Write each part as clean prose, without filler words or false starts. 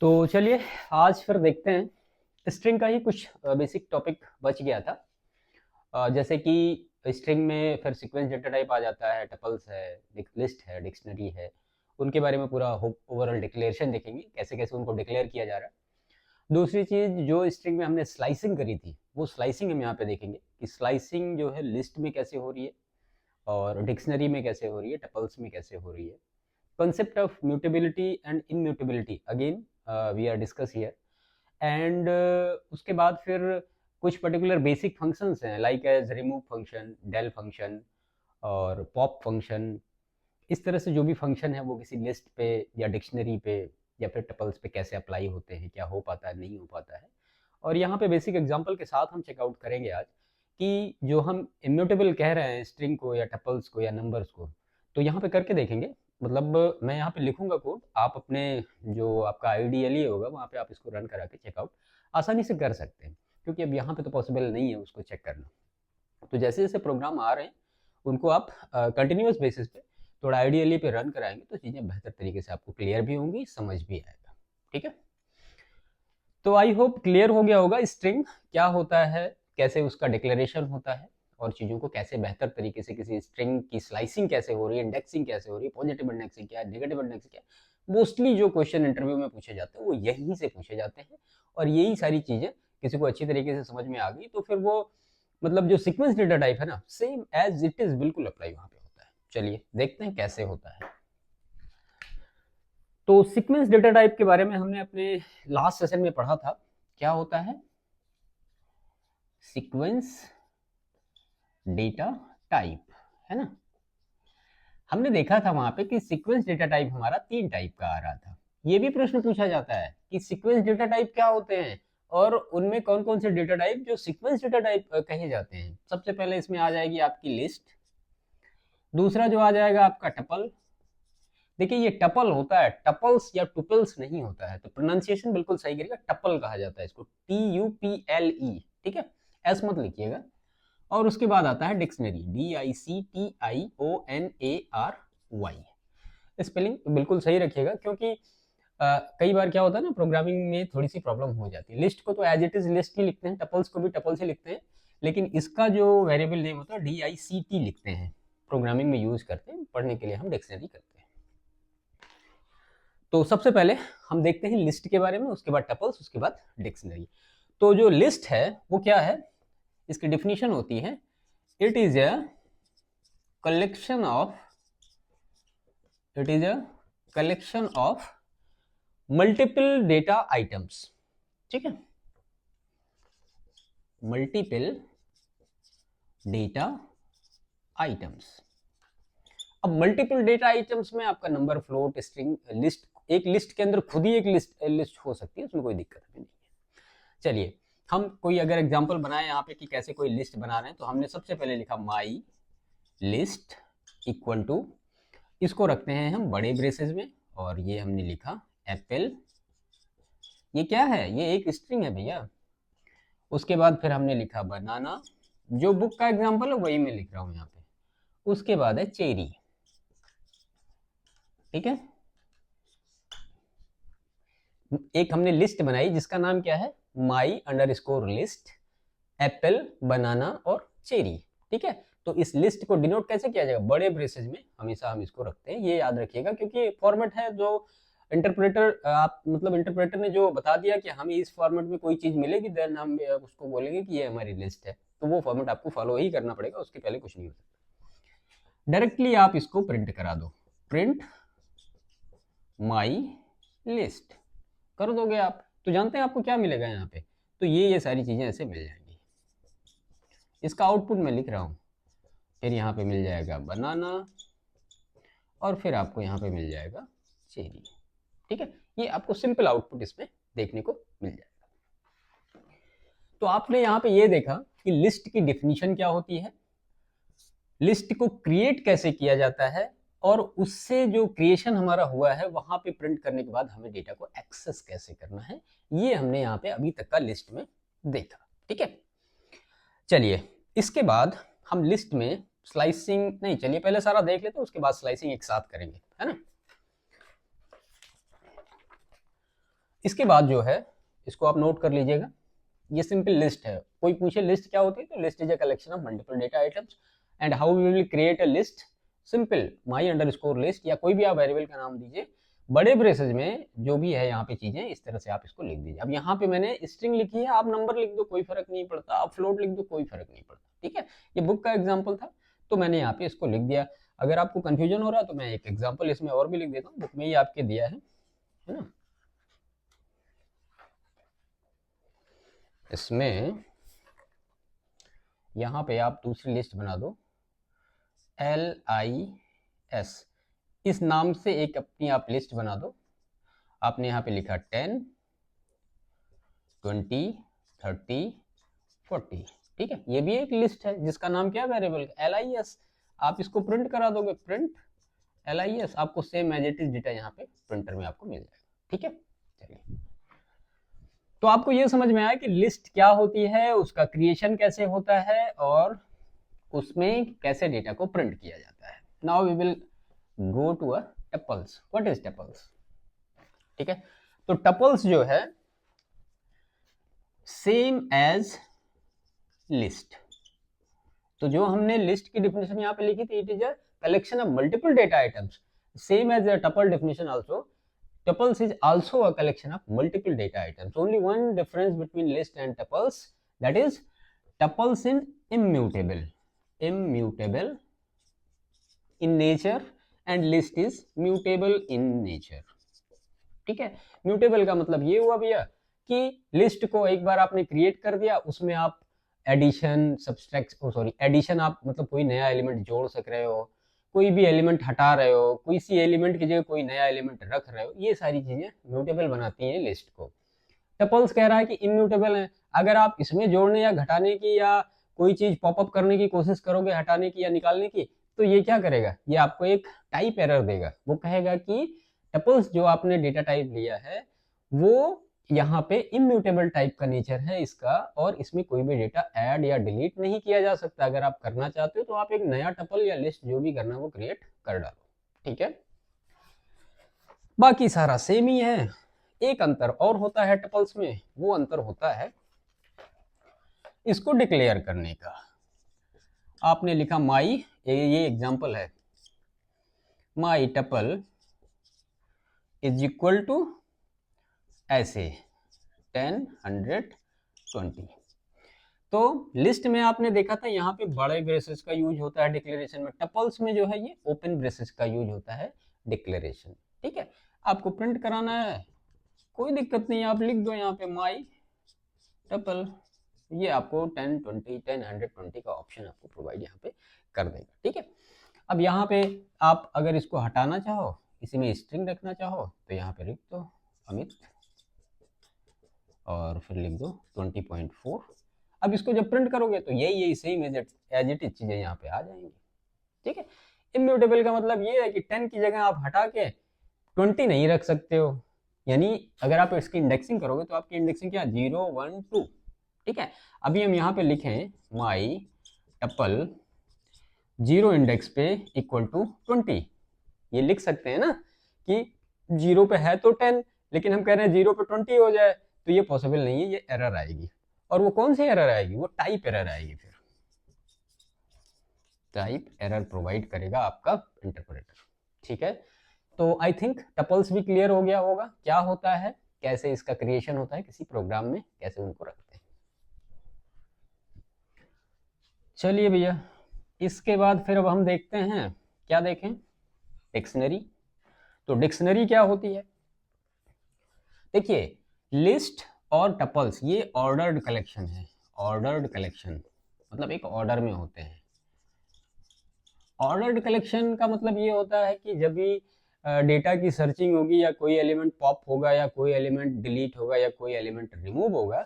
तो चलिए आज फिर देखते हैं स्ट्रिंग का ही कुछ बेसिक टॉपिक बच गया था। जैसे कि स्ट्रिंग में फिर सीक्वेंस डेटा टाइप आ जाता है, टपल्स है, लिस्ट है, डिक्शनरी है। उनके बारे में पूरा ओवरऑल डिक्लेरेशन देखेंगे, कैसे कैसे उनको डिक्लेयर किया जा रहा है। दूसरी चीज़ जो स्ट्रिंग में हमने स्लाइसिंग करी थी, वो स्लाइसिंग हम यहाँ पे देखेंगे कि स्लाइसिंग जो है लिस्ट में कैसे हो रही है और डिक्शनरी में कैसे हो रही है, टपल्स में कैसे हो रही है। concept of mutability and immutability again we are discuss here and उसके बाद फिर कुछ पर्टिकुलर बेसिक फंक्शंस हैं like as remove function, del function और पॉप फंक्शन। इस तरह से जो भी फंक्शन है वो किसी लिस्ट पे या डिक्शनरी पे या फिर टपल्स पे कैसे अप्लाई होते हैं, क्या हो पाता है, नहीं हो पाता है। और यहाँ पे बेसिक एग्जांपल के साथ हम चेकआउट करेंगे आज कि जो हम इम्यूटेबल कह रहे हैं स्ट्रिंग को या टपल्स को या नंबर्स को, तो यहाँ पे करके देखेंगे। मतलब मैं यहाँ पे लिखूंगा कोड, आप अपने जो आपका आईडीएलई होगा वहाँ पे आप इसको रन करा के चेकआउट आसानी से कर सकते हैं, क्योंकि अब यहाँ पे तो पॉसिबल नहीं है उसको चेक करना। तो जैसे जैसे प्रोग्राम आ रहे हैं उनको आप कंटिन्यूस बेसिस पे थोड़ा आइडियली पे रन कराएंगे तो चीज़ें बेहतर तरीके से आपको क्लियर भी होंगी, समझ भी आएगा। ठीक है, तो आई होप क्लियर हो गया होगा स्ट्रिंग क्या होता है, कैसे उसका डिक्लेरेशन होता है और चीज़ों को कैसे बेहतर तरीके से किसी स्ट्रिंग की स्लाइसिंग कैसे हो रही है, इंडेक्सिंग कैसे हो रही है, पॉजिटिव इंडेक्सिंग क्या है, नेगेटिव इंडेक्सिंग क्या है। मोस्टली जो क्वेश्चन इंटरव्यू में पूछे जाते हैं वो यहीं से पूछे जाते हैं और यही सारी चीज़ें किसी को अच्छी तरीके से समझ में आ गई तो फिर वो मतलब जो सीक्वेंस डेटा टाइप है ना, सेम एज इट इज बिल्कुल अप्लाई वहां पे होता है। चलिए देखते हैं कैसे होता है। तो सीक्वेंस डेटा टाइप के बारे में हमने अपने लास्ट सेशन में पढ़ा था। क्या होता है सीक्वेंस डेटा टाइप, है ना। हमने देखा था वहां पे कि सीक्वेंस डेटा टाइप हमारा 3 टाइप का आ रहा था। ये भी प्रश्न पूछा जाता है कि सीक्वेंस डेटा टाइप क्या होते हैं और उनमें कौन कौन से डेटा टाइप जो सीक्वेंस डेटा टाइप कहे जाते हैं। सबसे पहले इसमें आ जाएगी आपकी लिस्ट, दूसरा जो आ जाएगा आपका टपल। देखिए ये टपल होता है, टपल्स या टुपल्स नहीं होता है, तो प्रोनाउंसिएशन बिल्कुल सही करिएगा, टपल कहा जाता है इसको, TUPLE। ठीक है, एस मत लिखिएगा। और उसके बाद आता है डिक्शनरी, DICTIONARY। स्पेलिंग बिल्कुल सही रखिएगा क्योंकि कई बार क्या होता है ना, प्रोग्रामिंग में थोड़ी सी प्रॉब्लम हो जाती है। लिस्ट को तो एज इट इज लिस्ट ही लिखते हैं, टपल्स को भी टपल्स ही लिखते हैं, लेकिन इसका जो वेरिएबल नेम होता है DICT लिखते हैं, प्रोग्रामिंग में यूज करते हैं, पढ़ने के लिए हम डिक्शनरी करते हैं। तो सबसे पहले हम देखते हैं लिस्ट के बारे में, उसके बाद टपल्स, उसके बाद डिक्शनरी। तो जो लिस्ट है वो क्या है, इसकी डिफिनीशन होती है it is a collection of multiple data items. ठीक है, मल्टीपल डेटा आइटम्स। अब मल्टीपल डेटा आइटम्स में आपका नंबर, फ्लोट, स्ट्रिंग, लिस्ट, एक लिस्ट के अंदर खुद ही एक लिस्ट हो सकती है, उसमें कोई दिक्कत भी नहीं है। चलिए हम कोई अगर एग्जांपल बनाए यहाँ पे कि कैसे कोई लिस्ट बना रहे हैं, तो हमने सबसे पहले लिखा माई लिस्ट इक्वल टू, इसको रखते हैं हम बड़े ब्रेसेस में, और ये हमने लिखा एप्पल। ये क्या है, ये एक स्ट्रिंग है भैया। उसके बाद फिर हमने लिखा बनाना, जो बुक का एग्जांपल है वही मैं लिख रहा हूं यहाँ पे। उसके बाद है चेरी। ठीक है, एक हमने लिस्ट बनाई जिसका नाम क्या है, my underscore list apple, banana और चेरी। ठीक है, तो इस लिस्ट को डिनोट कैसे किया जाएगा, बड़े ब्रेसेस में हमेशा हम इसको रखते हैं, ये याद रखिएगा क्योंकि फॉर्मेट है जो इंटरप्रेटर आप मतलब इंटरप्रेटर ने जो बता दिया कि हमें इस फॉर्मेट में कोई चीज मिलेगी, देन हम उसको बोलेंगे कि ये हमारी लिस्ट है, तो वो फॉर्मेट आपको फॉलो ही करना पड़ेगा, उसके पहले कुछ नहीं हो सकता। डायरेक्टली आप इसको प्रिंट करा दो, प्रिंट माई लिस्ट कर दोगे आप, तो जानते हैं आपको क्या मिलेगा यहाँ पे, तो ये सारी चीजें ऐसे मिल जाएंगी। इसका आउटपुट मैं लिख रहा हूँ, फिर यहाँ पे मिल जाएगा बनाना और फिर आपको यहाँ पे मिल जाएगा चेरी। ठीक है, ये आपको सिंपल आउटपुट इसमें देखने को मिल जाएगा। तो आपने यहाँ पे ये देखा कि लिस्ट की डिफिनीशन क्या होती है, लिस्ट को क्रिएट कैसे किया जाता है, और उससे जो क्रिएशन हमारा हुआ है वहां पे प्रिंट करने के बाद हमें डेटा को एक्सेस कैसे करना है, ये हमने यहाँ पे अभी तक का लिस्ट में देखा। ठीक है, चलिए इसके बाद हम लिस्ट में स्लाइसिंग नहीं, चलिए पहले सारा देख लेते हैं, उसके बाद स्लाइसिंग एक साथ करेंगे, है ना। इसके बाद जो है इसको आप नोट कर लीजिएगा, ये सिंपल लिस्ट है। कोई पूछे लिस्ट क्या होती है, तो list is a collection of multiple data items and how we will create a list, simple my underscore list, या कोई भी आप वेरिएबल का नाम दीजिए, बड़े ब्रेसेज में जो भी है यहाँ पे चीजें इस तरह से आप इसको लिख दीजिए। अब यहाँ पे मैंने स्ट्रिंग लिखी है, आप नंबर लिख दो कोई फर्क नहीं पड़ता, आप फ्लोट लिख दो कोई फर्क नहीं पड़ता, ठीक है। ये बुक का एग्जाम्पल था तो मैंने यहाँ पे इसको लिख दिया। अगर आपको कंफ्यूजन हो रहा है तो मैं एक एग्जाम्पल इसमें और भी लिख देता हूँ, बुक में ही आपके दिया है ना। इसमें यहाँ पे आप दूसरी लिस्ट बना दो, LIS इस नाम से एक अपनी आप लिस्ट बना दो। आपने यहाँ पे लिखा 10, 20, 30, 40, ठीक है। ये भी एक लिस्ट है जिसका नाम क्या है, वेरिएबल LIS। आप इसको प्रिंट करा दोगे, प्रिंट LIS, आपको same as it is data यहाँ पे प्रिंटर में आपको मिल जाएगा, ठीक है। चलिए, तो आपको ये समझ में आया कि लिस्ट क्या होती है, उसका क्रिएशन कैसे होता है और उसमें कैसे डेटा को प्रिंट किया जाता है। Now we will go to a tuples. What is tuples, ठीक है। तो टपल्स जो है सेम एज लिस्ट। तो जो हमने लिस्ट की डिफिनेशन यहाँ पे लिखी थी, it is a collection of multiple data items, same as a tuple definition also. Tuples is also a collection of multiple data items. Only one difference between list and tuples, that is tuples in immutable in nature and list is mutable in nature, ठीक है। Mutable का मतलब ये हुआ भैया कि list को एक बार आपने क्रिएट कर दिया, उसमें आप एडिशन एडिशन आप मतलब कोई नया एलिमेंट जोड़ सक रहे हो, कोई भी एलिमेंट हटा रहे हो, कोई सी एलिमेंट की जगह कोई नया एलिमेंट रख रहे हो, ये सारी चीजें म्यूटेबल बनाती हैं लिस्ट को। टपल्स कह रहा है कि इम्यूटेबल है। अगर आप इसमें जोड़ने या घटाने की या कोई चीज पॉपअप करने की कोशिश करोगे, हटाने की या निकालने की, तो ये क्या करेगा, ये आपको एक टाइप एरर देगा। वो कहेगा कि टपल्स जो आपने डेटा टाइप लिया है वो यहाँ पे इम्यूटेबल टाइप का नेचर है इसका, और इसमें कोई भी डेटा ऐड या डिलीट नहीं किया जा सकता। अगर आप करना चाहते हो तो आप एक नया टपल या लिस्ट जो भी करना वो क्रिएट कर डालो, ठीक है। बाकी सारा सेम ही है। एक अंतर और होता है टपल्स में, वो अंतर होता है इसको डिक्लेयर करने का। आपने लिखा माई, ये एग्जांपल है, माई टपल इज इक्वल टू ऐसे 10, 100, 20। तो लिस्ट में आपने देखा था यहाँ पे बड़े ब्रेसेस का यूज होता है डिक्लेरेशन में, टपल्स में जो है ये ओपन ब्रेसेस का यूज होता है डिक्लेरेशन, ठीक है। आपको प्रिंट कराना है कोई दिक्कत नहीं, आप लिख दो यहाँ पे माई टपल, ये आपको 10, 20, 10, 100, 20 का ऑप्शन आपको प्रोवाइड यहाँ पे कर देगा, ठीक है। अब यहाँ पे आप अगर इसको हटाना चाहो, इसी में स्ट्रिंग रखना चाहो, तो यहाँ पे लिख दो अमित और फिर लिख दो 20.4। अब इसको जब प्रिंट करोगे तो यही सेम एज इट इज चीजें यहाँ पे आ जाएंगी, ठीक है। इम्यूटेबल का मतलब ये है कि 10 की जगह आप हटा के 20 नहीं रख सकते हो, यानी अगर आप इसकी इंडेक्सिंग करोगे तो आपकी इंडेक्सिंग क्या 0, 1, 2, ठीक है। अभी हम यहाँ पे लिखें माई टपल 0 इंडेक्स पे इक्वल टू 20, ये लिख सकते हैं ना कि 0 पे है तो 10, लेकिन हम कह रहे हैं 0 पे 20 हो जाए, तो ये पॉसिबल नहीं है, ये एरर आएगी। और वो कौन सी एरर आएगी, वो टाइप एरर आएगी। फिर टाइप एरर प्रोवाइड करेगा आपका इंटरप्रेटर, ठीक है। तो आई थिंक टपल्स भी क्लियर हो गया होगा क्या होता है, कैसे इसका क्रिएशन होता है किसी प्रोग्राम में, कैसे उनको रखते हैं। चलिए भैया, इसके बाद फिर अब हम देखते हैं, क्या देखें, डिक्शनरी। तो डिक्शनरी क्या होती है, देखिए लिस्ट और टपल्स ये ऑर्डर्ड कलेक्शन है। ऑर्डर्ड कलेक्शन मतलब एक ऑर्डर में होते हैं। ऑर्डर्ड कलेक्शन का मतलब ये होता है कि जब भी डेटा की सर्चिंग होगी या कोई एलिमेंट पॉप होगा या कोई एलिमेंट डिलीट होगा या कोई एलिमेंट रिमूव होगा,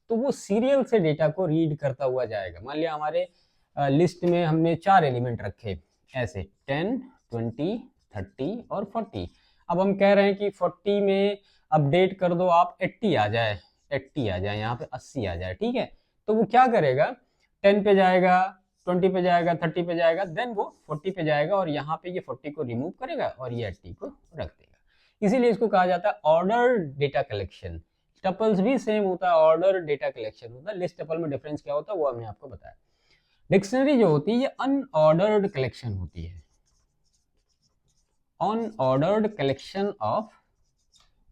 तो वो सीरियल से डेटा को रीड करता हुआ जाएगा। मान लिया हमारे लिस्ट में हमने 4 एलिमेंट रखे ऐसे 10, 20, 30 और 40। अब हम कह रहे हैं कि 40 में अपडेट कर दो आप 80 आ जाए, 80 आ जाए, यहाँ पे 80 आ जाए, ठीक है। तो वो क्या करेगा, 10 पे जाएगा, 20 पे जाएगा, 30 पे जाएगा, देन वो 40 पे जाएगा और यहाँ पे ये 40 को रिमूव करेगा और ये 80 को रख देगा। इसीलिए इसको कहा जाता है ऑर्डर डेटा कलेक्शन। टपल्स भी सेम होता है, ऑर्डर डेटा कलेक्शन होता है। लिस्ट टपल में डिफरेंस क्या होता है वो हमने आपको बताया। डिक्शनरी जो होती है ये अनऑर्डर्ड कलेक्शन होती है, unordered collection of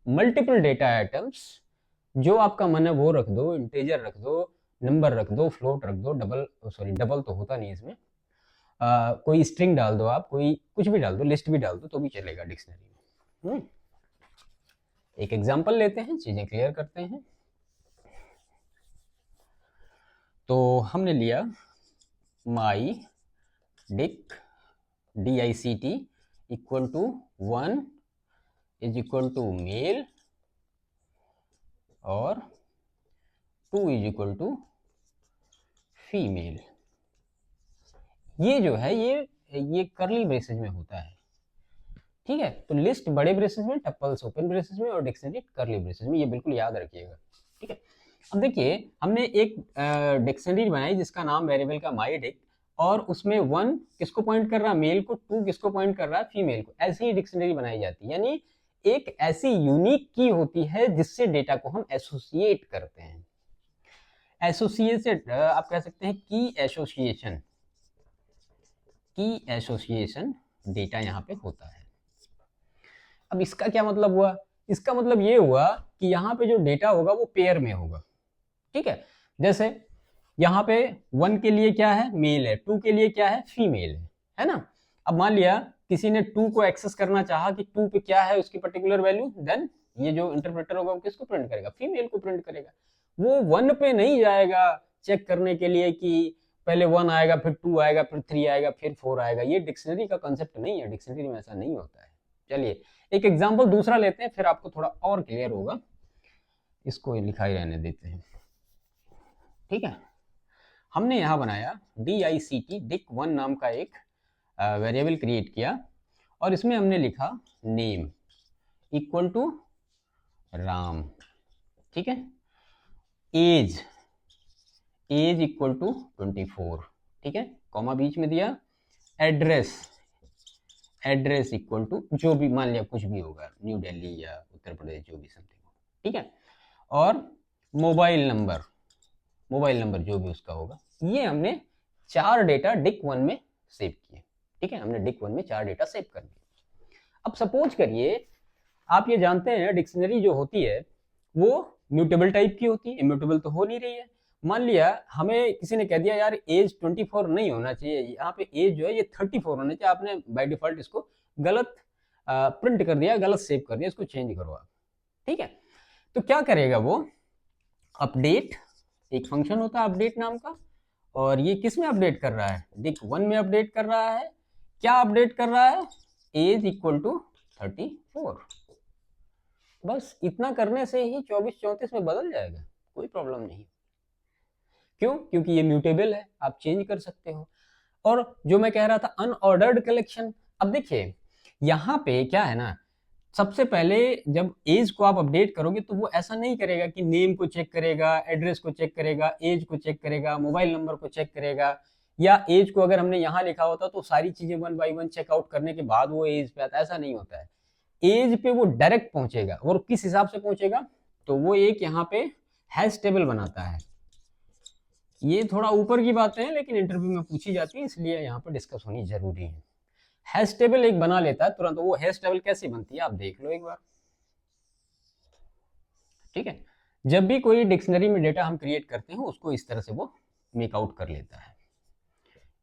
multiple data items. जो आपका मन है वो रख दो, इंटीजर रख दो, नंबर रख दो, फ्लोट रख दो, डबल तो होता नहीं इसमें, कोई स्ट्रिंग डाल दो, आप कोई कुछ भी डाल दो, लिस्ट भी डाल दो तो भी चलेगा डिक्शनरी में। एक एग्जांपल लेते हैं, चीजें क्लियर करते हैं। तो हमने लिया my dict DICT equal to 1 is equal to male और 2 इज इक्वल टू फीमेल। ये जो है ये करली ब्रेसेस में होता है, ठीक है। तो लिस्ट बड़े ब्रेसेस में, टपल्स ओपन ब्रेसेस में और डिक्शनरी करली ब्रेसेस में, ये बिल्कुल याद रखिएगा, ठीक है। अब देखिए हमने एक डिक्शनरी बनाई जिसका नाम वेरिएबल का माई डिक, और उसमें 1 किसको पॉइंट कर रहा है, मेल को, 2 किसको पॉइंट कर रहा है, फीमेल को। ऐसी ही डिक्शनरी बनाई जाती है, यानी एक ऐसी यूनिक की होती है जिससे डेटा को हम एसोसिएट करते हैं। एसोसिएटेड आप कह सकते हैं की एसोसिएशन डेटा यहाँ पे होता है। अब इसका क्या मतलब हुआ, इसका मतलब ये हुआ कि यहाँ पे जो डेटा होगा वो पेयर में होगा, ठीक है। जैसे यहाँ पे 1 के लिए क्या है, मेल है, 2 के लिए क्या है, फीमेल है ना। अब मान लिया किसी ने 2 को एक्सेस करना चाहा कि 2 पे क्या है उसकी पर्टिकुलर वैल्यू, देन ये जो इंटरप्रेटर होगा वो किसको प्रिंट करेगा, फीमेल को प्रिंट करेगा। वो 1 पे नहीं जाएगा चेक करने के लिए कि पहले 1 आएगा फिर 2 आएगा फिर 3 आएगा फिर 4 आएगा। ये डिक्शनरी का कंसेप्ट नहीं है, डिक्शनरी में ऐसा नहीं होता है। चलिए एक एग्जाम्पल दूसरा लेते हैं, फिर आपको थोड़ा और क्लियर होगा। इसको लिखा ही रहने देते हैं, ठीक है। हमने यहाँ बनाया DICT dic1 नाम का एक वेरिएबल क्रिएट किया, और इसमें हमने लिखा नेम इक्वल टू राम, ठीक है। एज इक्वल टू 24, ठीक है, कॉमा बीच में दिया। एड्रेस इक्वल टू जो भी, मान लिया कुछ भी होगा, न्यू दिल्ली या उत्तर प्रदेश, जो भी समथिंग हो, ठीक है। और मोबाइल नंबर जो भी उसका होगा। ये हमने 4 डेटा dic1 में सेव किए, ठीक है। हमने dic1 में 4 डेटा सेव कर दिए। अब सपोज करिए आप ये जानते हैं डिक्शनरी जो होती है वो म्यूटेबल टाइप की होती है, इम्यूटेबल तो हो नहीं रही है। मान लिया हमें किसी ने कह दिया यार एज 24 नहीं होना चाहिए, यहाँ पे एज जो है ये 34 होना चाहिए, आपने बाय डिफॉल्ट इसको गलत प्रिंट कर दिया, गलत सेव कर दिया, इसको चेंज करो आप, ठीक है। तो क्या करेगा वो, अपडेट, एक फंक्शन होता है अपडेट नाम का, और ये किस में अपडेट कर रहा है, dic1 में अपडेट कर रहा है। क्या अपडेट कर रहा है, एज इक्वल टू 34। बस इतना करने से ही 24-34 में बदल जाएगा, कोई प्रॉब्लम नहीं। क्यों, क्योंकि ये म्यूटेबल है, आप चेंज कर सकते हो। और जो मैं कह रहा था अनऑर्डर्ड कलेक्शन, अब देखिए यहाँ पे क्या है ना, सबसे पहले जब एज को आप अपडेट करोगे तो वो ऐसा नहीं करेगा कि नेम को चेक करेगा, एड्रेस को चेक करेगा, एज को चेक करेगा, मोबाइल नंबर को चेक करेगा, या एज को अगर हमने यहाँ लिखा होता तो सारी चीजें 1 बाय 1 चेकआउट करने के बाद वो एज पे आता, ऐसा नहीं होता है। एज पे वो डायरेक्ट पहुंचेगा, और किस हिसाब से पहुंचेगा, तो वो एक यहाँ पे हैश टेबल बनाता है। ये थोड़ा ऊपर की बातें हैं लेकिन इंटरव्यू में पूछी जाती है, इसलिए यहाँ पर डिस्कस होनी जरूरी है। हैश टेबल एक बना लेता है तुरंत, वो हैश टेबल कैसे बनती है आप देख लो एक बार, ठीक है। जब भी कोई डिक्शनरी में डेटा हम क्रिएट करते हैं उसको इस तरह से वो मेक आउट कर लेता है।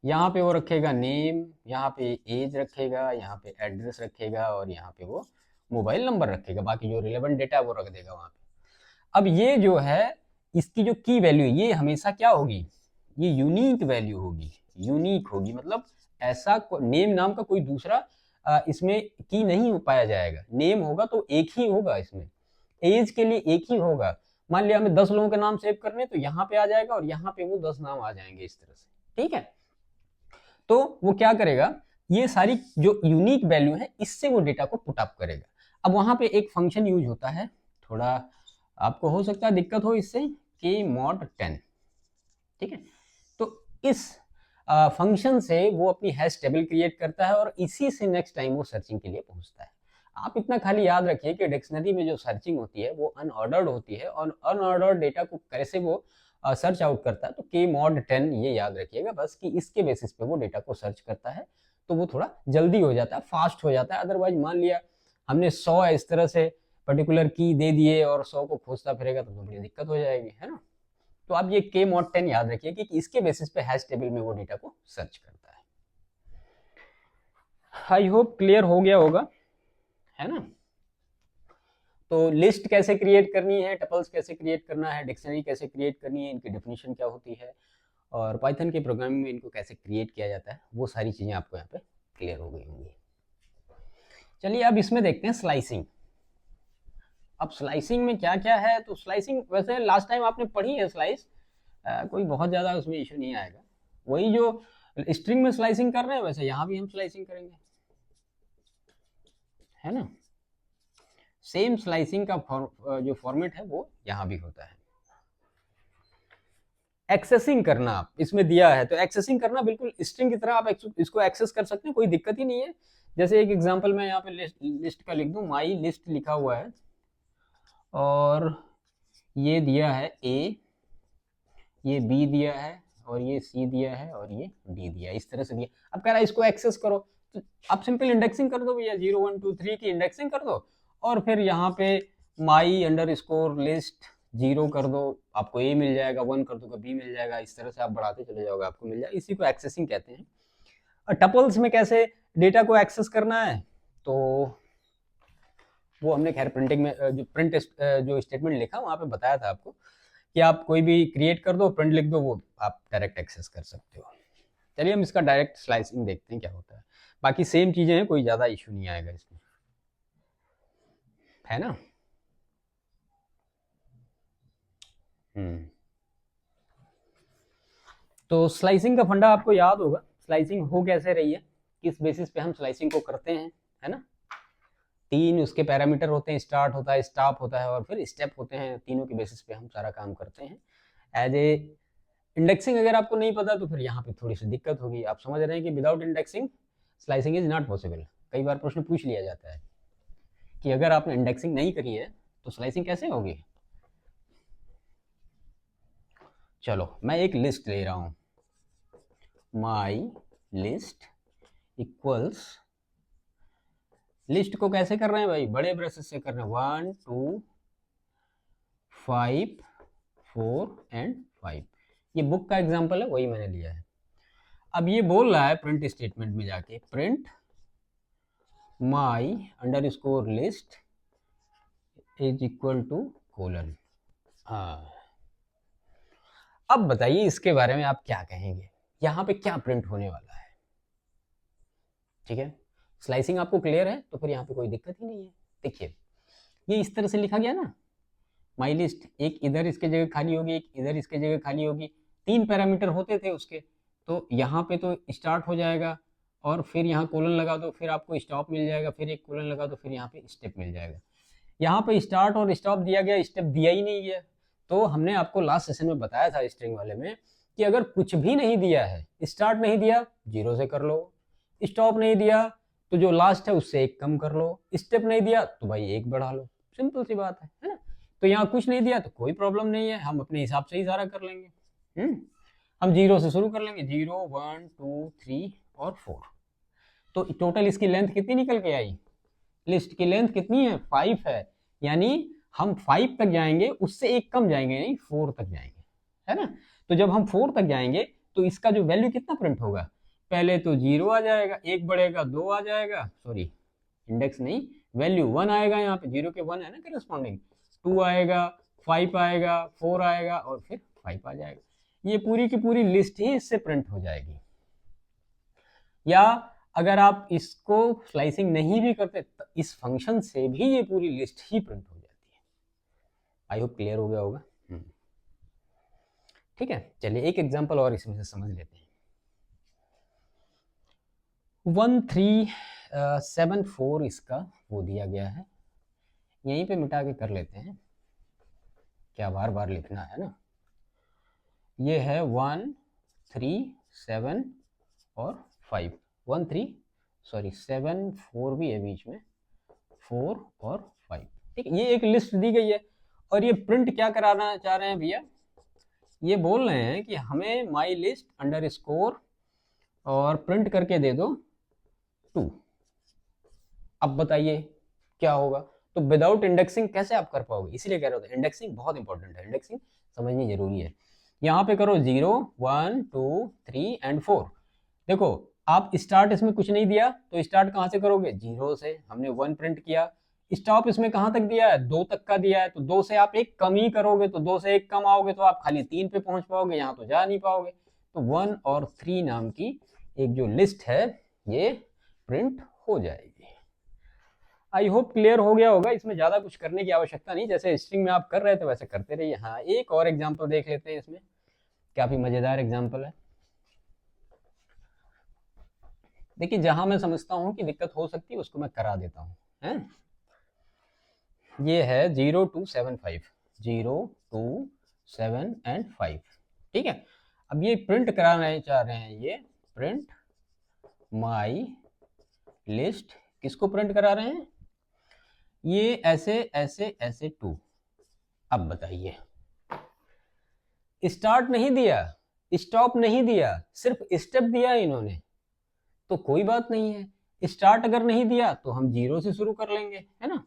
यहाँ पे वो रखेगा नेम, यहाँ पे एज रखेगा, यहाँ पे एड्रेस रखेगा, और यहाँ पे वो मोबाइल नंबर रखेगा, बाकी जो रिलेवेंट डेटा है वो रख देगा वहाँ पे। अब ये जो है इसकी जो की वैल्यू है ये हमेशा क्या होगी, ये यूनिक वैल्यू होगी, यूनिक होगी, मतलब ऐसा नेम नाम का कोई दूसरा इसमें की नहीं हो पाया जाएगा। नेम होगा तो एक ही होगा, इसमें एज के लिए एक ही होगा। मान लिया हमें 10 लोगों के नाम सेव करने, तो यहाँ पे आ जाएगा और यहाँ पे वो 10 नाम आ जाएंगे इस तरह से, ठीक है। तो वो क्या करेगा, ये सारी जो यूनिक वैल्यू है इससे वो डेटा को पुट अप करेगा। अब वहां पे एक फंक्शन यूज होता है, थोड़ा आपको हो सकता है दिक्कत हो इससे, कि mod 10, ठीक है। तो इस फंक्शन से वो अपनी हैश टेबल क्रिएट करता है और इसी से नेक्स्ट टाइम वो सर्चिंग के लिए पहुंचता है। आप इतना खाली याद रखिए कि डिक्शनरी में जो सर्चिंग होती है वो अनऑर्डर्ड होती है, और अनऑर्डर्ड डेटा को कैसे वो सर्च आउट करता है, तो के मॉड 10 ये याद रखिएगा बस, कि इसके बेसिस पे वो डेटा को सर्च करता है, तो वो थोड़ा जल्दी हो जाता है, फास्ट हो जाता है। अदरवाइज मान लिया हमने 100 इस तरह से पर्टिकुलर की दे दिए और 100 को खोजता फिरेगा तो बड़ी दिक्कत हो जाएगी, है ना। तो आप ये के मॉड 10 याद रखिए कि इसके बेसिस पे हैश टेबल में वो डेटा को सर्च करता है। आई होप क्लियर हो गया होगा, है ना। तो लिस्ट कैसे क्रिएट करनी है, टपल्स कैसे क्रिएट करना है, डिक्शनरी कैसे क्रिएट करनी है, इनकी डेफिनेशन क्या होती है, और पाइथन के प्रोग्रामिंग में इनको कैसे क्रिएट किया जाता है, वो सारी चीज़ें आपको यहाँ पे क्लियर हो गई होंगी। चलिए अब इसमें देखते हैं स्लाइसिंग। अब स्लाइसिंग में क्या क्या है, तो स्लाइसिंग वैसे लास्ट टाइम आपने पढ़ी है स्लाइस, कोई बहुत ज़्यादा उसमें इशू नहीं आएगा। वही जो स्ट्रिंग में स्लाइसिंग कर रहे हैं वैसे यहाँ भी हम स्लाइसिंग करेंगे, है ना। सेम स्लाइसिंग का जो फॉर्मेट है वो यहाँ भी होता है। एक्सेसिंग करना आप इसमें दिया है, तो एक्सेसिंग करना बिल्कुल स्ट्रिंग की तरह आप इसको एक्सेस कर सकते हैं, कोई दिक्कत ही नहीं है। जैसे एक एग्जांपल मैं यहाँ पे लिस्ट का लिख दूं, माई लिस्ट लिखा हुआ है और ये दिया है ए, ये बी दिया है, और ये सी दिया है, और ये डी दिया है, इस तरह से दिया। अब कह रहा है इसको एक्सेस करो, तो आप सिंपल इंडेक्सिंग कर दो भैया, 0 1 2 3 की इंडेक्सिंग कर दो, और फिर यहाँ पे माई अंडर स्कोर लिस्ट 0 कर दो, आपको ए मिल जाएगा, 1 कर दो बी मिल जाएगा, इस तरह से आप बढ़ाते चले जाओगे, आपको मिल जाएगा। इसी को एक्सेसिंग कहते हैं। और टपल्स में कैसे डेटा को एक्सेस करना है, तो वो हमने खैर प्रिंटिंग में जो प्रिंट जो स्टेटमेंट लिखा वहाँ पे बताया था आपको, कि आप कोई भी क्रिएट कर दो, प्रिंट लिख दो, वो आप डायरेक्ट एक्सेस कर सकते हो। चलिए हम इसका डायरेक्ट स्लाइसिंग देखते हैं क्या होता है। बाकी सेम चीजें हैं, कोई ज्यादा इशू नहीं आएगा इसमें, है ना। तो स्लाइसिंग का फंडा आपको याद होगा, स्लाइसिंग हो कैसे रही है, किस बेसिस पे हम स्लाइसिंग को करते हैं, है ना। 3 उसके पैरामीटर होते हैं, स्टार्ट होता है, स्टॉप होता है, और फिर स्टेप होते हैं। तीनों के बेसिस पे हम सारा काम करते हैं। एज ए इंडेक्सिंग अगर आपको नहीं पता तो फिर यहाँ पे थोड़ी सी दिक्कत होगी। आप समझ रहे हैं कि without indexing slicing is not possible. कई बार प्रश्न पूछ लिया जाता है कि अगर आपने इंडेक्सिंग नहीं करी है तो स्लाइसिंग कैसे होगी। चलो मैं एक लिस्ट ले रहा हूं, माई लिस्ट इक्वल्स, लिस्ट को कैसे कर रहे हैं भाई, बड़े ब्रशेस से कर रहे हैं, 1 2 5 4 एंड 5। ये बुक का एग्जाम्पल है, वही मैंने लिया है। अब ये बोल रहा है प्रिंट स्टेटमेंट में जाके, print my underscore list is equal to colon. हाँ, अब बताइए इसके बारे में आप क्या कहेंगे, यहाँ पे क्या प्रिंट होने वाला है। ठीक है, स्लाइसिंग आपको क्लियर है तो फिर यहाँ पे कोई दिक्कत ही नहीं है। देखिए ये इस तरह से लिखा गया ना, माई लिस्ट, एक इधर इसके जगह खाली होगी, एक इधर इसके जगह खाली होगी, 3 पैरामीटर होते थे उसके, तो यहाँ पे तो स्टार्ट हो जाएगा, और फिर यहाँ कोलन लगा दो, फिर आपको स्टॉप मिल जाएगा, फिर एक कोलन लगा दो, फिर यहाँ पे स्टेप मिल जाएगा। यहाँ पे स्टार्ट और स्टॉप दिया गया, स्टेप दिया ही नहीं है। तो हमने आपको लास्ट सेशन में बताया था स्ट्रिंग वाले में कि अगर कुछ भी नहीं दिया है, स्टार्ट नहीं दिया 0 से कर लो, स्टॉप नहीं दिया तो जो लास्ट है उससे 1 कम कर लो, स्टेप नहीं दिया तो भाई 1 बढ़ा लो, सिंपल सी बात है ना। तो यहाँ कुछ नहीं दिया तो कोई प्रॉब्लम नहीं है, हम अपने हिसाब से ही सारा कर लेंगे। हम 0 से शुरू कर लेंगे, 0 1 2 3 और 4। तो टोटल इसकी लेंथ कितनी निकल के आई, लिस्ट की लेंथ कितनी है, 5 है, यानी हम 5 तक जाएंगे, उससे 1 कम जाएंगे, यानी 4 तक जाएंगे, है ना। तो जब हम 4 तक जाएंगे तो इसका जो वैल्यू कितना प्रिंट होगा, पहले तो 0 आ जाएगा, 1 बढ़ेगा 2 आ जाएगा, सॉरी इंडेक्स नहीं, वैल्यू 1 आएगा, यहाँ पे 0 के 1 है ना करस्पॉन्डिंग, 2 आएगा, 5 आएगा, 4 आएगा, और फिर 5 आ जाएगा। ये पूरी की पूरी लिस्ट ही इससे प्रिंट हो जाएगी। या अगर आप इसको स्लाइसिंग नहीं भी करते तो इस फंक्शन से भी ये पूरी लिस्ट ही प्रिंट हो जाती है। आई होप क्लियर हो गया होगा। ठीक है, चलिए एक एग्जांपल और इसमें से समझ लेते हैं। 1374 इसका वो दिया गया है, यहीं पे मिटा के कर लेते हैं, क्या बार बार लिखना है ना। ये है 1 3 7 और 5, 1 3 सॉरी 7 4 भी है बीच में, 4 और 5। ठीक है, ये एक लिस्ट दी गई है और ये प्रिंट क्या कराना चाह रहे हैं भैया, ये बोल रहे हैं कि हमें माई लिस्ट अंडर स्कोर और प्रिंट करके दे दो 2। अब बताइए क्या होगा। तो विदाउट इंडेक्सिंग कैसे आप कर पाओगे, इसीलिए कह रहे होते इंडेक्सिंग बहुत इंपॉर्टेंट है, इंडेक्सिंग समझनी जरूरी है। यहाँ पे करो 0 1 2 3 एंड 4। देखो आप स्टार्ट इसमें कुछ नहीं दिया तो स्टार्ट कहाँ से करोगे, 0 से। हमने 1 प्रिंट किया। स्टॉप इसमें कहाँ तक दिया है, 2 तक का दिया है, तो 2 से आप एक कम ही करोगे, तो 2 से एक कम आओगे तो आप खाली 3 पे पहुंच पाओगे, यहाँ तो जा नहीं पाओगे। तो 1 और 3 नाम की एक जो लिस्ट है ये प्रिंट हो जाएगी। आई होप क्लियर हो गया होगा, इसमें ज्यादा कुछ करने की आवश्यकता नहीं, जैसे स्ट्रिंग में आप कर रहे थे वैसे करते रहिए। हाँ, एक और एग्जांपल देख लेते हैं, इसमें काफी मजेदार एग्जांपल है। देखिए जहां मैं समझता हूं कि दिक्कत हो सकती है उसको मैं करा देता हूं, है? ये है 0 2 7 5, 0 2 7 एंड 5। ठीक है, अब ये प्रिंट कराना चाह रहे हैं, ये प्रिंट माई लिस्ट। किसको प्रिंट करा रहे हैं, ये ऐसे ऐसे ऐसे 2। अब बताइए, स्टार्ट नहीं दिया, स्टॉप नहीं दिया, सिर्फ स्टेप दिया है इन्होंने, तो कोई बात नहीं है। स्टार्ट अगर नहीं दिया तो हम 0 से शुरू कर लेंगे, है ना।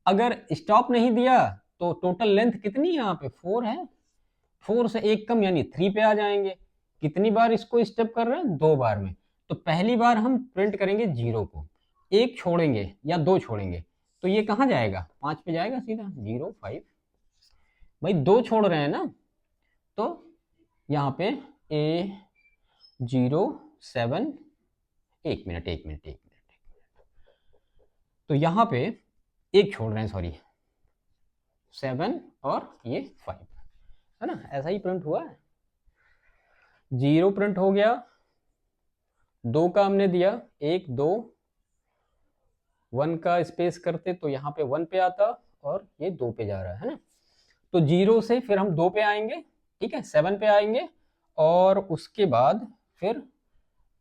अगर स्टॉप नहीं दिया तो टोटल लेंथ कितनी है यहाँ पे, 4 है, 4 से एक कम यानी 3 पे आ जाएंगे। कितनी बार इसको स्टेप कर रहे हैं, 2 बार में। तो पहली बार हम प्रिंट करेंगे 0 को, एक छोड़ेंगे या 2 छोड़ेंगे, तो ये कहाँ जाएगा, 5 पे जाएगा सीधा, 0 5। भाई 2 छोड़ रहे हैं ना, तो यहाँ पे A 0 7, एक मिनट, तो यहाँ पे एक छोड़ रहे हैं, सॉरी 7 और ये 5, है ना, ऐसा ही प्रिंट हुआ है। 0 प्रिंट हो गया, 2 का हमने दिया, 1 2, 1 का स्पेस करते तो यहाँ पे 1 पे आता और ये 2 पे जा रहा है ना। तो 0 से फिर हम 2 पे आएंगे, ठीक है, 7 पे आएंगे, और उसके बाद फिर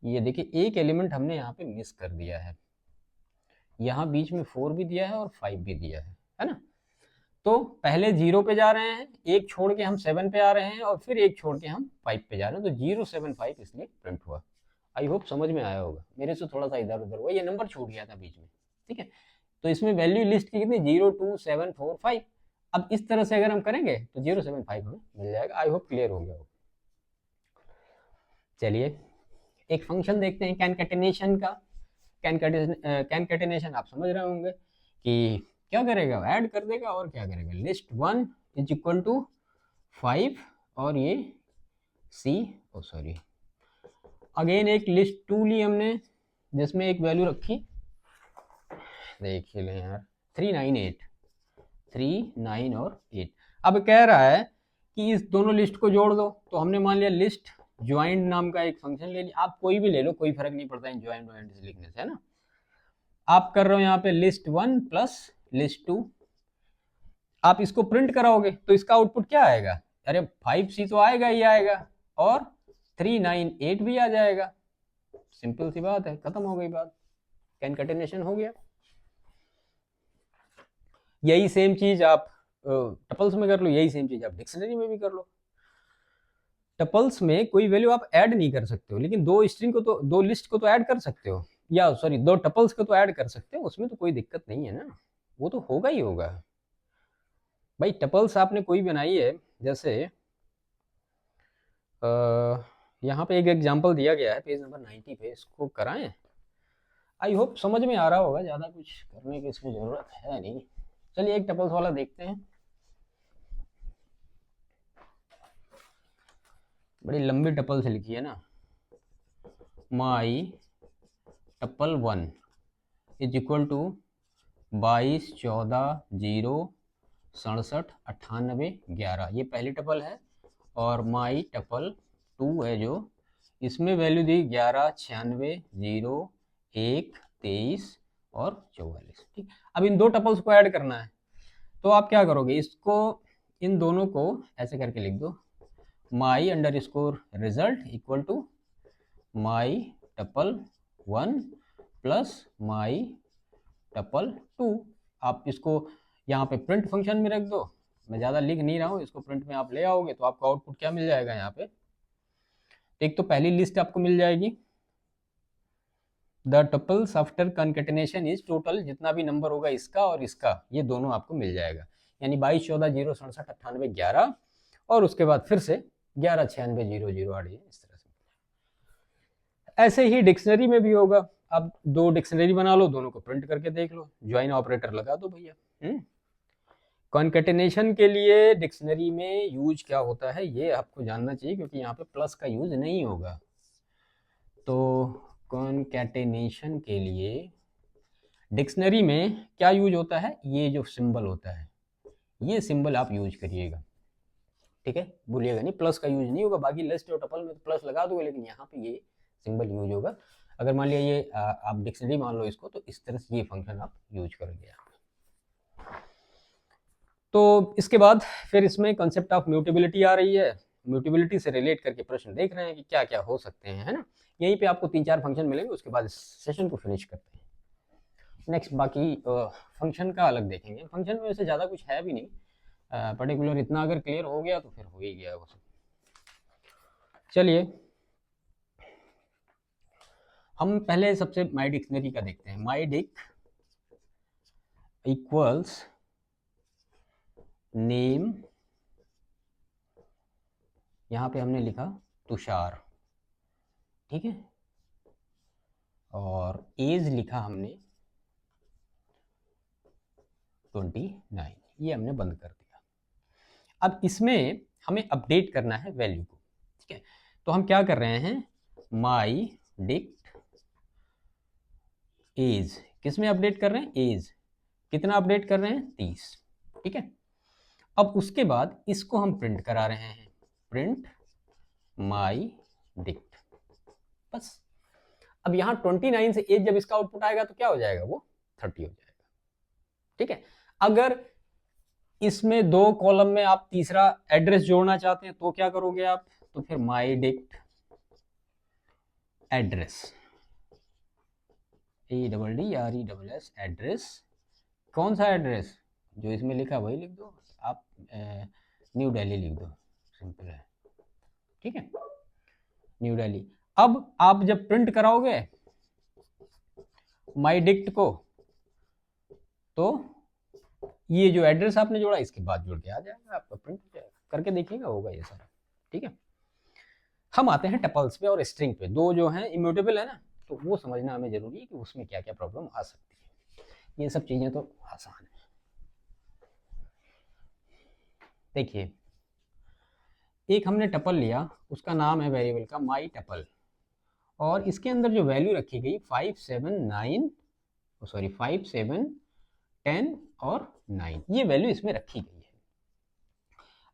ये देखिए एक एलिमेंट हमने यहाँ पे मिस कर दिया है, यहाँ बीच में 4 भी दिया है और 5 भी दिया है ना। तो पहले 0 पे जा रहे हैं, एक छोड़ के हम 7 पे आ रहे हैं, और फिर एक छोड़ के हम 5 पे जा रहे हैं, तो 0 7 5 इसलिए प्रिंट हुआ। आई होप समझ में आया होगा, मेरे से थोड़ा सा इधर उधर हुआ, ये नंबर छूट गया था बीच में, ठीक है। तो इसमें वैल्यू लिस्ट की कितनी, 0 2 7 4 5। अब इस तरह से अगर हम करेंगे तो 0 7 5 हमें मिल जाएगा। आई होप क्लियर हो गया होगा। चलिए एक फंक्शन देखते हैं कैनकैटिनेशन का। कैनकैटिनेशन आप समझ रहे होंगे कि क्या करेगा, ऐड कर देगा और क्या करेगा, लिस्ट 1 इज इक्वल टू 5 और ये सी, ओ सॉरी, अगेन एक लिस्ट 2 ली हमने जिसमें एक वैल्यू रखी, देख लें यार, 3 9 8, 3 9 और 8। अब कह रहा है कि इस दोनों लिस्ट को जोड़ दो, तो हमने मान लिया लिस्ट ज्वाइंट नाम का एक फंक्शन ले लिया। आप कोई भी ले लो, कोई फर्क नहीं पड़ता इन ज्वाइंट से लिखने से, है ना। आप कर रहे हो यहाँ पे लिस्ट 1 प्लस लिस्ट 2, आप इसको प्रिंट कराओगे तो इसका आउटपुट क्या आएगा, अरे 5C तो आएगा ही आएगा, और 3 9 8 भी आ जाएगा। सिंपल सी बात है, खत्म हो गई बात, कैनकैटिनेशन हो गया। यही सेम चीज आप टपल्स में कर लो, यही सेम चीज आप डिक्शनरी में भी कर लो। टपल्स में कोई वैल्यू आप ऐड नहीं कर सकते हो, लेकिन दो स्ट्रिंग को तो, दो लिस्ट को तो ऐड कर सकते हो, या सॉरी 2 टपल्स को तो ऐड कर सकते हो, उसमें तो कोई दिक्कत नहीं है ना, वो तो होगा ही होगा। भाई टपल्स आपने कोई बनाई है, जैसे यहाँ पे एक एग्जांपल दिया गया है पेज नंबर 90 पे, इसको कराएं। आई होप समझ में आ रहा होगा, ज़्यादा कुछ करने की इसमें ज़रूरत है नहीं। चलिए एक टपल्स वाला देखते हैं, बड़ी लंबी टपल से लिखी है ना, माई टपल 1 इज इक्वल टू 22 14 0 67 98 11, ये पहली टपल है। और माई टपल 2 है जो, इसमें वैल्यू दी 11 96 0 1 23 और 44। ठीक, अब इन दो टपल्स को ऐड करना है, तो आप क्या करोगे, इसको इन दोनों को ऐसे करके लिख दो, my underscore result equal to my tuple 1 plus my tuple 2। आप इसको यहाँ पे प्रिंट फंक्शन में रख दो, मैं ज़्यादा लिख नहीं रहा हूँ, इसको प्रिंट में आप ले आओगे तो आपको आउटपुट क्या मिल जाएगा यहाँ पे। एक तो पहली लिस्ट आपको मिल जाएगी, the tuples after concatenation is total, जितना भी नंबर होगा इसका और इसका, ये दोनों आपको मिल जाएगा, यानी 22 14 0 67 98 11, और उसके बाद फिर से 11 96 0 0 8, इस तरह से। ऐसे ही डिक्शनरी में भी होगा, आप दो डिक्शनरी बना लो, दोनों को प्रिंट करके देख लो, ज्वाइन ऑपरेटर लगा दो भैया। कॉन्केटेनेशन के लिए डिक्शनरी में यूज क्या होता है ये आपको जानना चाहिए, क्योंकि यहाँ पे प्लस का यूज नहीं होगा। तो कॉन्केटेनेशन के लिए डिक्शनरी में क्या यूज होता है, ये जो सिंबल होता है, ये सिंबल आप यूज करिएगा, ठीक है, भूलिएगा नहीं, प्लस का यूज नहीं होगा। बाकी लिस्ट और टपल में तो प्लस लगा दोगे, लेकिन यहाँ पे ये सिंबल यूज होगा। अगर मान लिया ये आप डिक्शनरी मान लो इसको, तो इस तरह से ये फंक्शन आप यूज करोगे। तो इसके बाद फिर इसमें कॉन्सेप्ट ऑफ म्यूटेबिलिटी आ रही है। म्यूटेबिलिटी से रिलेट करके प्रश्न देख रहे हैं कि क्या क्या हो सकते हैं, है ना। यहीं पे आपको 3-4 फंक्शन मिलेंगे, उसके बाद इस सेशन को फिनिश करते हैं। नेक्स्ट बाकी फंक्शन का अलग देखेंगे। फंक्शन में वैसे ज़्यादा कुछ है भी नहीं, पर्टिकुलर इतना अगर क्लियर हो गया तो फिर हो ही गया वो सब। चलिए हम पहले सबसे माई डिक्शनरी का देखते हैं। माई डिक इक्वल्स नेम, यहाँ पे हमने लिखा तुषार, ठीक है, और एज लिखा हमने 29, ये हमने बंद कर दिया। अब इसमें हमें अपडेट करना है वैल्यू को, ठीक है। तो हम क्या कर रहे हैं, माई डिक्ट एज, किस में अपडेट कर रहे हैं, एज, कितना अपडेट कर रहे हैं, 30, ठीक है। अब उसके बाद इसको हम प्रिंट करा रहे हैं, प्रिंट माई डिक्ट, बस। अब यहाँ 29 से एज जब इसका आउटपुट आएगा तो क्या हो जाएगा, वो 30 हो जाएगा, ठीक है। अगर इसमें 2 कॉलम में आप तीसरा एड्रेस जोड़ना चाहते हैं तो क्या करोगे आप, तो फिर माई डिक्ट एड्रेस, ADDRESS एड्रेस, कौन सा एड्रेस, जो इसमें लिखा वही लिख दो आप, न्यू दिल्ली लिख दो, सिंपल है, ठीक है, न्यू दिल्ली। अब आप जब प्रिंट कराओगे माई डिक्ट को, तो ये जो एड्रेस आपने जोड़ा इसके बाद जुड़ के आ जाएगा, आपका प्रिंट हो जाएगा, करके देखिएगा, होगा ये सारा, ठीक है। हम आते हैं टपल्स पे और स्ट्रिंग पे, दो जो हैं इम्यूटेबल है ना, तो वो समझना हमें जरूरी है कि उसमें क्या क्या प्रॉब्लम आ सकती है। ये सब चीजें तो आसान है। देखिए एक हमने टपल लिया, उसका नाम है वेरिएबल का माई टपल, और इसके अंदर जो वैल्यू रखी गई 5 7 10 और 9, ये वैल्यू इसमें रखी गई है।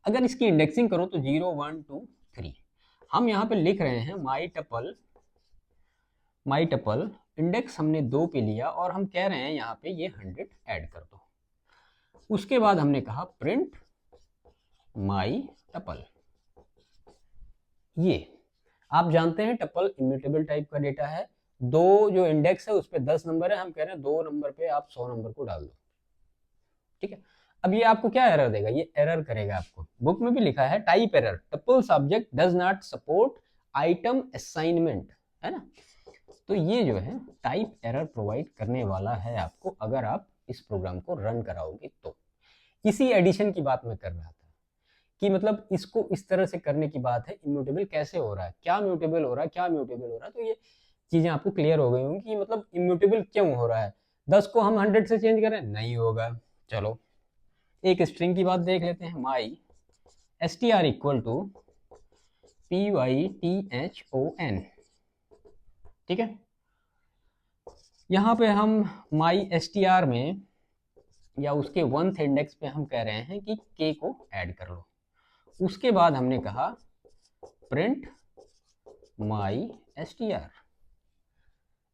अगर इसकी इंडेक्सिंग करो तो 0 1 2 3, हम यहाँ पे लिख रहे हैं माई टपल इंडेक्स हमने 2 पे लिया, और हम कह रहे हैं यहाँ पे ये 100 ऐड कर दो। उसके बाद हमने कहा प्रिंट माई टपल। ये आप जानते हैं टपल इम्यूटेबल टाइप का डेटा है, 2 जो इंडेक्स है उस पर 10 नंबर है, हम कह रहे हैं 2 नंबर पे आप 100 नंबर को डाल दो, ठीक है। अब ये आपको क्या एरर देगा, ये एरर करेगा आपको, बुक में भी लिखा है type error, tuples object does not support item assignment, है ना। तो ये जो है टाइप एरर प्रोवाइड करने वाला है आपको, अगर आप इस प्रोग्राम को रन कराओगे तो। इसी एडिशन की बात मैं कर रहा था कि मतलब इसको इस तरह से करने की बात है, इम्यूटेबल कैसे हो रहा है, क्या म्यूटेबल हो रहा है, क्या म्यूटेबल हो रहा है, तो ये चीजें आपको क्लियर हो गई होंगी कि मतलब इम्यूटेबल क्यों हो रहा है। 10 को हम 100 से चेंज करें, नहीं होगा। चलो एक स्ट्रिंग की बात देख लेते हैं, माई str इक्वल टू python, ठीक है। यहाँ पे हम माई str में या उसके 1th इंडेक्स पे हम कह रहे हैं कि k को ऐड कर लो। उसके बाद हमने कहा प्रिंट माई str।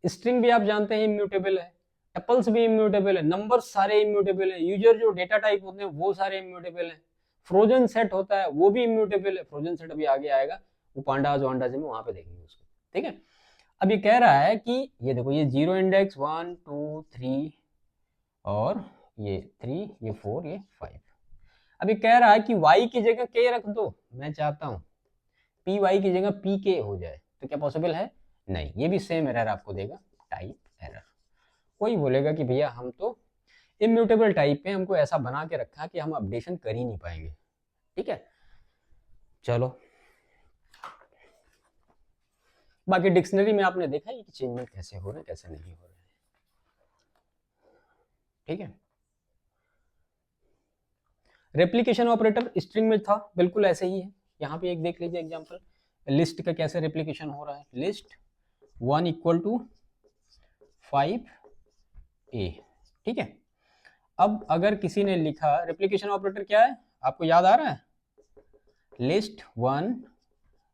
स्ट्रिंग भी आप जानते हैं इम्यूटेबल है, टपल्स भी इम्यूटेबल है, नंबर सारे इम्यूटेबल है, यूजर जो डेटा टाइप होते हैं वो सारे इम्यूटेबल है, फ्रोजन सेट होता है वो भी इम्यूटेबल है, फ्रोजन सेट अभी आगे आएगा, वो पांडाज वांडाज में वहां पे देखेंगे उसको, ठीक है। अब ये कह रहा है कि ये देखो, ये 0 इंडेक्स 1 2 3 और ये 3, ये 4, ये 5। अब ये कह रहा है कि y की जगह k रख दो, मैं चाहता हूं पी वाई की जगह पी के हो जाए, तो क्या पॉसिबल है? नहीं, ये भी सेम एरर आपको देगा, टाइप एरर। कोई बोलेगा कि भैया हम तो इम्यूटेबल टाइप पे हमको ऐसा बना के रखा कि हम अपडेशन कर ही नहीं पाएंगे। ठीक है, चलो बाकी डिक्शनरी में आपने देखा है कि चेंजमेंट कैसे हो रहे हैं कैसे नहीं हो रहे हैं। ठीक है, रेप्लिकेशन ऑपरेटर स्ट्रिंग में था बिल्कुल ऐसे ही है। यहाँ पे एक देख लीजिए एग्जांपल, लिस्ट का कैसे रेप्लिकेशन हो रहा है। List 1 equal to 5a। ठीक है, अब अगर किसी ने लिखा, रेप्लिकेशन ऑपरेटर क्या है आपको याद आ रहा है? लिस्ट 1,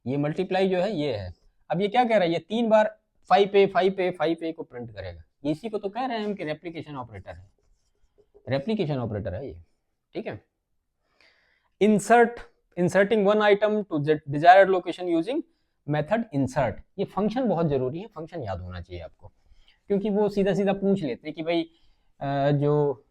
ये मल्टीप्लाई जो है ये है। अब ये क्या कह रहा है, ये 3 बार 5a को प्रिंट करेगा। इसी को तो कह रहे हैं हम कि रेप्लिकेशन ऑपरेटर है, रेप्लिकेशन ऑपरेटर है ये। ठीक है, inserting one item to desired location using method insert. ये फंक्शन बहुत जरूरी है, फंक्शन याद होना चाहिए आपको, क्योंकि वो सीधा सीधा पूछ लेते हैं कि भाई जो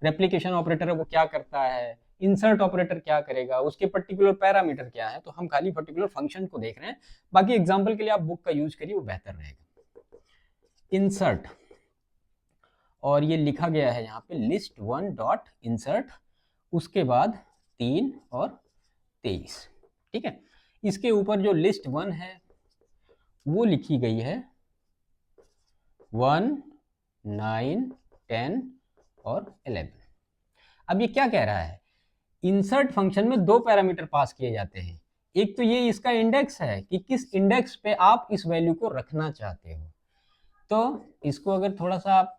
रेप्लिकेशन ऑपरेटर है वो क्या करता है, इंसर्ट ऑपरेटर क्या करेगा, उसके पर्टिकुलर पैरामीटर क्या है। तो हम खाली पर्टिकुलर फंक्शन को देख रहे हैं, बाकी एग्जाम्पल के लिए आप बुक का यूज करिए, वो बेहतर रहेगा। इंसर्ट, और ये लिखा गया है यहाँ पे लिस्ट 1 डॉट इंसर्ट, उसके बाद 3 और 23। ठीक है, इसके ऊपर जो लिस्ट 1 है वो लिखी गई है 1, 9, 10 और 11। अब ये क्या कह रहा है, इंसर्ट फंक्शन में 2 पैरामीटर पास किए जाते हैं। एक तो ये इसका इंडेक्स है कि किस इंडेक्स पे आप इस वैल्यू को रखना चाहते हो। तो इसको अगर थोड़ा सा आप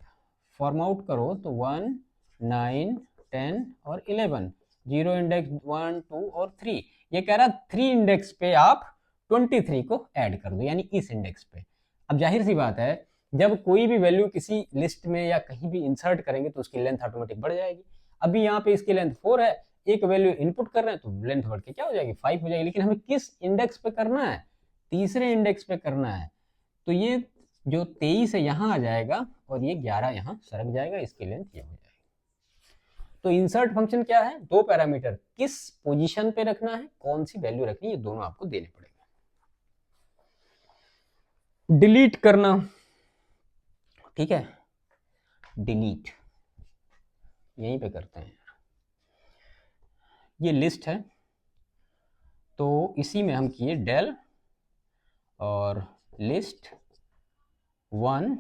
फॉर्म आउट करो तो 1, 9, 10 और 11, 0 इंडेक्स 1, 2 और 3। ये कह रहा 3 इंडेक्स पे आप 23 को ऐड कर दो, यानी इस इंडेक्स पे। अब जाहिर सी बात है, जब कोई भी वैल्यू किसी लिस्ट में या कहीं भी इंसर्ट करेंगे तो उसकी लेंथ ऑटोमेटिक बढ़ जाएगी। अभी यहाँ पे इसकी लेंथ 4 है, एक वैल्यू इनपुट कर रहे हैं तो लेंथ बढ़ के क्या हो जाएगी, 5 हो जाएगी। लेकिन हमें किस इंडेक्स पे करना है, तीसरे इंडेक्स पे करना है। तो ये जो 23 है यहाँ आ जाएगा और ये 11 यहाँ सरक जाएगा, इसकी लेंथ ये हो जाएगी। तो इंसर्ट फंक्शन क्या है, 2 पैरामीटर, किस पोजीशन पे रखना है, कौन सी वैल्यू रखनी है, ये दोनों आपको देने पड़ेंगे। डिलीट करना, ठीक है, डिलीट यहीं पे करते हैं। ये लिस्ट है तो इसी में हम किए डेल और लिस्ट 1,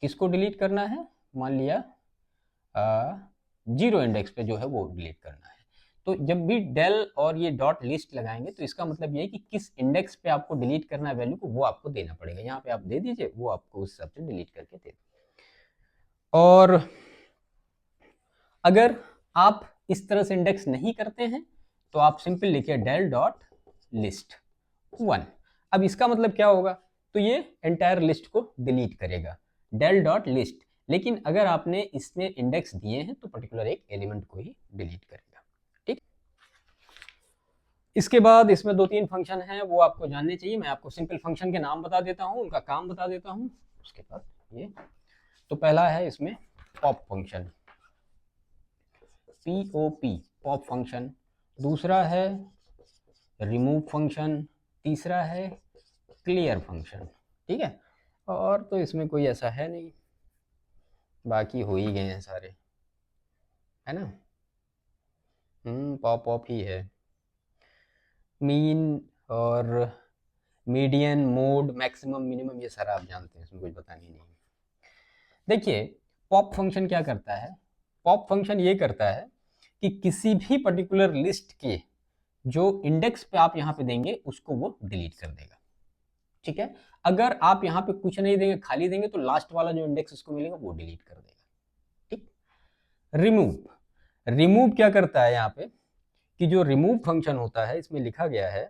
किसको डिलीट करना है, मान लिया 0 इंडेक्स पे जो है वो डिलीट करना है। तो जब भी डेल और ये डॉट लिस्ट लगाएंगे तो इसका मतलब ये है कि किस इंडेक्स पे आपको डिलीट करना है वैल्यू को, वो आपको देना पड़ेगा। यहाँ पे आप दे दीजिए, वो आपको उस हिसाब से डिलीट करके दे दे। और अगर आप इस तरह से इंडेक्स नहीं करते हैं तो आप सिंपल लिखिए डेल डॉट लिस्ट 1। अब इसका मतलब क्या होगा, तो ये एंटायर लिस्ट को डिलीट करेगा, डेल डॉट लिस्ट। लेकिन अगर आपने इसमें इंडेक्स दिए हैं तो पर्टिकुलर एक एलिमेंट को ही डिलीट करेगा। ठीक, इसके बाद इसमें 2-3 फंक्शन हैं, वो आपको जानने चाहिए। मैं आपको सिंपल फंक्शन के नाम बता देता हूं, उनका काम बता देता हूं, उसके बाद ये। तो पहला है इसमें pop function, POP, pop function. दूसरा है रिमूव फंक्शन, तीसरा है क्लियर फंक्शन। ठीक है, और तो इसमें कोई ऐसा है नहीं, बाकी हो ही गए हैं सारे, है ना। पॉप ऑफ ही है, मीन और मीडियन, मोड, मैक्सिमम, मिनिमम, ये सारा आप जानते हैं, इसमें कुछ बताने नहीं। देखिए पॉप फंक्शन क्या करता है, पॉप फंक्शन ये करता है कि किसी भी पर्टिकुलर लिस्ट के जो इंडेक्स पे आप यहाँ पे देंगे उसको वो डिलीट कर देगा। ठीक है, अगर आप यहाँ पे कुछ नहीं देंगे, खाली देंगे, तो लास्ट वाला जो इंडेक्स उसको मिलेगा वो डिलीट कर देगा। ठीक, रिमूव, रिमूव क्या करता है यहाँ पे कि जो रिमूव फंक्शन होता है इसमें लिखा गया है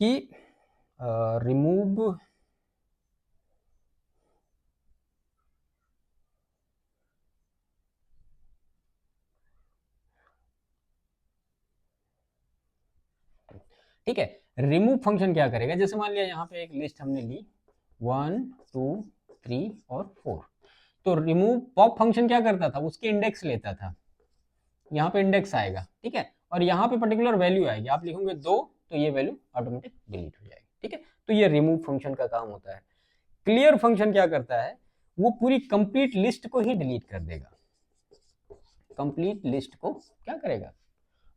कि रिमूव ठीक है, रिमूव फंक्शन क्या करेगा, जैसे मान लिया यहाँ पे एक लिस्ट हमने ली 1, 2, 3 और 4। तो रिमूव पॉप फंक्शन क्या करता था, उसके इंडेक्स लेता था, यहाँ पे इंडेक्स आएगा, ठीक है, और यहाँ पे पर्टिकुलर वैल्यू आएगी, आप लिखोगे 2 तो ये वैल्यू ऑटोमेटिक डिलीट हो जाएगी, ठीक है। तो ये रिमूव फंक्शन का काम होता है। क्लियर फंक्शन क्या करता है, वो पूरी कंप्लीट लिस्ट को ही डिलीट कर देगा, कंप्लीट लिस्ट को क्या करेगा,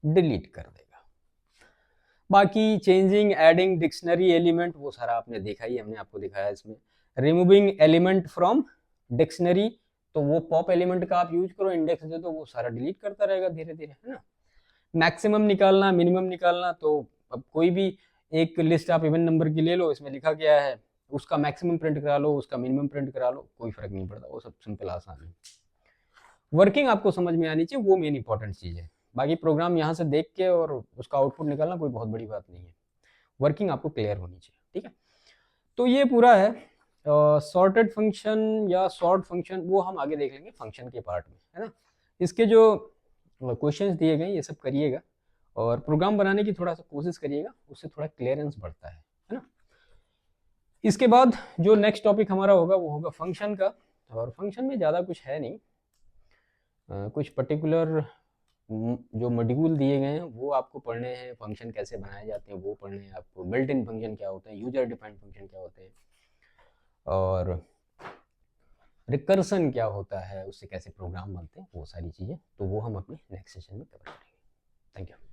डिलीट कर देगा। बाकी चेंजिंग, एडिंग डिक्शनरी एलिमेंट, वो सारा आपने देखा ही, हमने आपको दिखाया इसमें। रिमूविंग एलिमेंट फ्रॉम डिक्शनरी, तो वो पॉप एलिमेंट का आप यूज करो, इंडेक्स दे दो, वो सारा डिलीट करता रहेगा धीरे धीरे, है ना। मैक्सिमम निकालना, मिनिमम निकालना, तो अब कोई भी एक लिस्ट आप इवन नंबर की ले लो, इसमें लिखा गया है, उसका मैक्सिमम प्रिंट करा लो, उसका मिनिमम प्रिंट करा लो, कोई फर्क नहीं पड़ता, वो सब सिंपल आसान है। वर्किंग आपको समझ में आनी चाहिए, वो मेन इंपॉर्टेंट चीज़ है। बाकी प्रोग्राम यहाँ से देख के और उसका आउटपुट निकालना कोई बहुत बड़ी बात नहीं है, वर्किंग आपको क्लियर होनी चाहिए, ठीक है। तो ये पूरा है सॉर्टेड फंक्शन या सॉर्ट फंक्शन, वो हम आगे देख लेंगे फंक्शन के पार्ट में, है ना। इसके जो क्वेश्चंस दिए गए ये सब करिएगा, और प्रोग्राम बनाने की थोड़ा सा कोशिश करिएगा, उससे थोड़ा क्लियरेंस बढ़ता है ना। इसके बाद जो नेक्स्ट टॉपिक हमारा होगा वो होगा फंक्शन का, और फंक्शन में ज़्यादा कुछ है नहीं, कुछ पर्टिकुलर जो मॉड्यूल दिए गए हैं वो आपको पढ़ने हैं, फंक्शन कैसे बनाए जाते हैं वो पढ़ने हैं आपको, बिल्ट इन फंक्शन क्या होते हैं, यूजर डिफाइंड फंक्शन क्या होते हैं, और रिकर्सन क्या होता है, उससे कैसे प्रोग्राम बनते हैं, वो सारी चीज़ें, तो वो हम अपने नेक्स्ट सेशन में कवर करेंगे। Thank you.